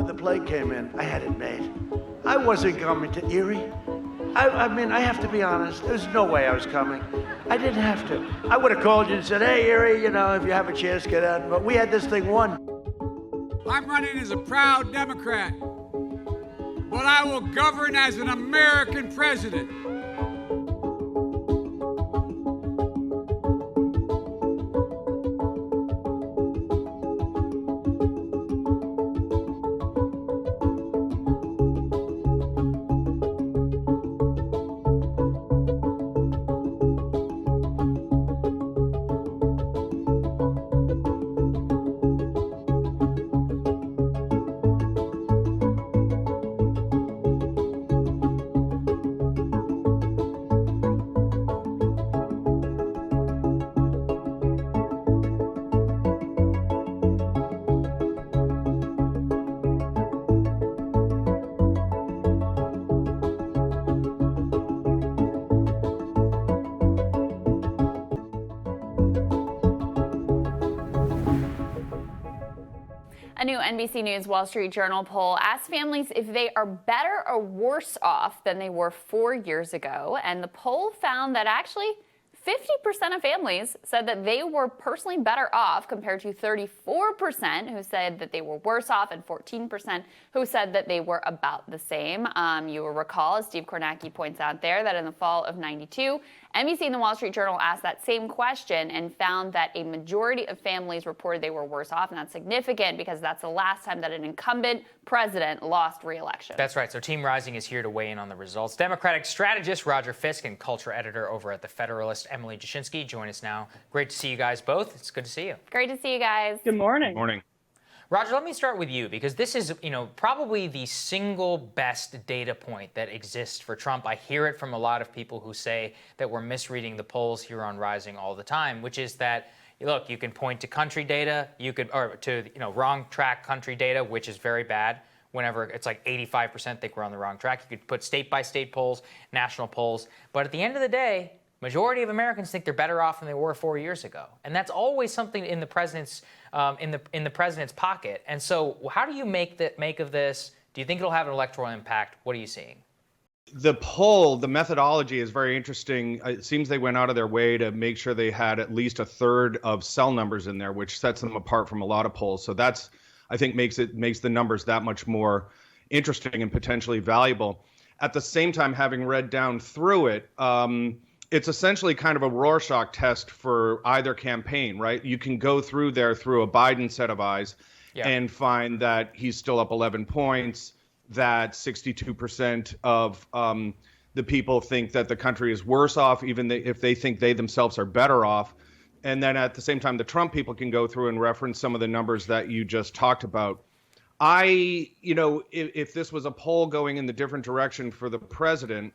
the plane came in, I had it made. I wasn't coming to Erie. I mean, I have to be honest. There's no way I was coming. I didn't have to. I would have called you and said, hey, Erie, you know, if you have a chance, get out. But we had this thing won. I'm running as a proud Democrat, but I will govern as an American president. A new NBC News Wall Street Journal poll asked families if they are better or worse off than they were 4 years ago. And the poll found that actually 50% of families said that they were personally better off compared to 34% who said that they were worse off and 14% who said that they were about the same. You will recall, as Steve Kornacki points out there, that in the fall of '92, NBC and the Wall Street Journal asked that same question and found that a majority of families reported they were worse off, and that's significant because that's the last time that an incumbent president lost re-election. That's right. So Team Rising is here to weigh in on the results. Democratic strategist Roger Fisk and culture editor over at The Federalist, Emily Jashinsky, join us now. Great to see you guys both. It's good to see you. Great to see you guys. Good morning. Good morning. Roger, let me start with you because this is, probably the single best data point that exists for Trump. I hear it from a lot of people who say that we're misreading the polls here on Rising all the time, which is that, look, you can point to country data, wrong track country data, which is very bad. Whenever it's like 85% think we're on the wrong track. You could put state-by-state polls, national polls. But at the end of the day, majority of Americans think they're better off than they were 4 years ago, and that's always something in the president's in the president's pocket. And so, how do you make of this? Do you think it'll have an electoral impact? What are you seeing? The poll, the methodology is very interesting. It seems they went out of their way to make sure they had at least a third of cell numbers in there, which sets them apart from a lot of polls. So that's, I think, makes the numbers that much more interesting and potentially valuable. At the same time, having read down through it, it's essentially kind of a Rorschach test for either campaign, right? You can go through there through a Biden set of eyes and find that he's still up 11 points, that 62% of the people think that the country is worse off, even if they think they themselves are better off. And then at the same time, the Trump people can go through and reference some of the numbers that you just talked about. If this was a poll going in the different direction for the president,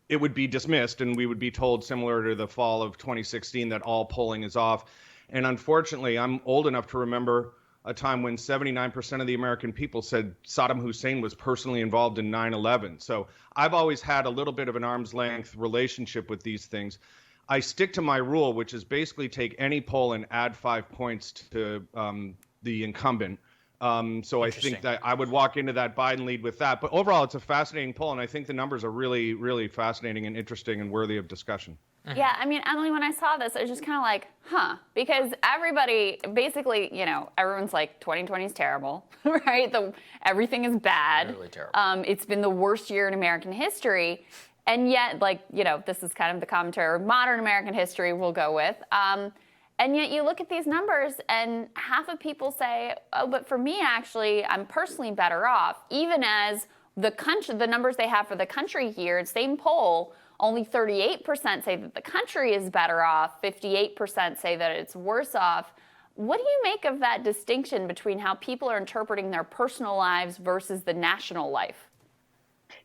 it would be dismissed, and we would be told, similar to the fall of 2016, that all polling is off. And unfortunately, I'm old enough to remember a time when 79% of the American people said Saddam Hussein was personally involved in 9/11. So I've always had a little bit of an arm's length relationship with these things. I stick to my rule, which is basically take any poll and add 5 points to the incumbent. So I think that I would walk into that Biden lead with that. But overall, it's a fascinating poll, and I think the numbers are really, really fascinating and interesting and worthy of discussion. Yeah, I mean, Emily, when I saw this, I was just kind of like, because everybody, basically, everyone's like, 2020 is terrible, right? Everything is bad. Really terrible. It's been the worst year in American history. And yet, this is kind of the commentary, modern American history we'll go with. And yet you look at these numbers and half of people say, oh, but for me, actually, I'm personally better off. Even as the numbers they have for the country here, same poll, only 38% say that the country is better off, 58% say that it's worse off. What do you make of that distinction between how people are interpreting their personal lives versus the national life?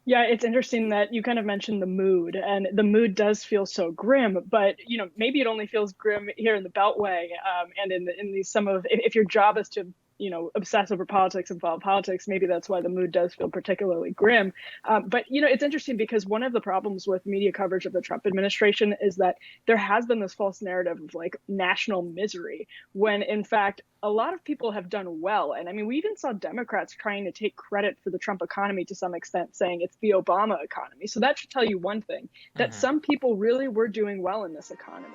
Yeah, it's interesting that you kind of mentioned the mood, and the mood does feel so grim, but maybe it only feels grim here in the Beltway, and in these if your job is to obsess over politics and follow politics. Maybe that's why the mood does feel particularly grim. But it's interesting because one of the problems with media coverage of the Trump administration is that there has been this false narrative of like national misery, when in fact a lot of people have done well. And I mean, we even saw Democrats trying to take credit for the Trump economy to some extent, saying it's the Obama economy. So that should tell you one thing, that some people really were doing well in this economy.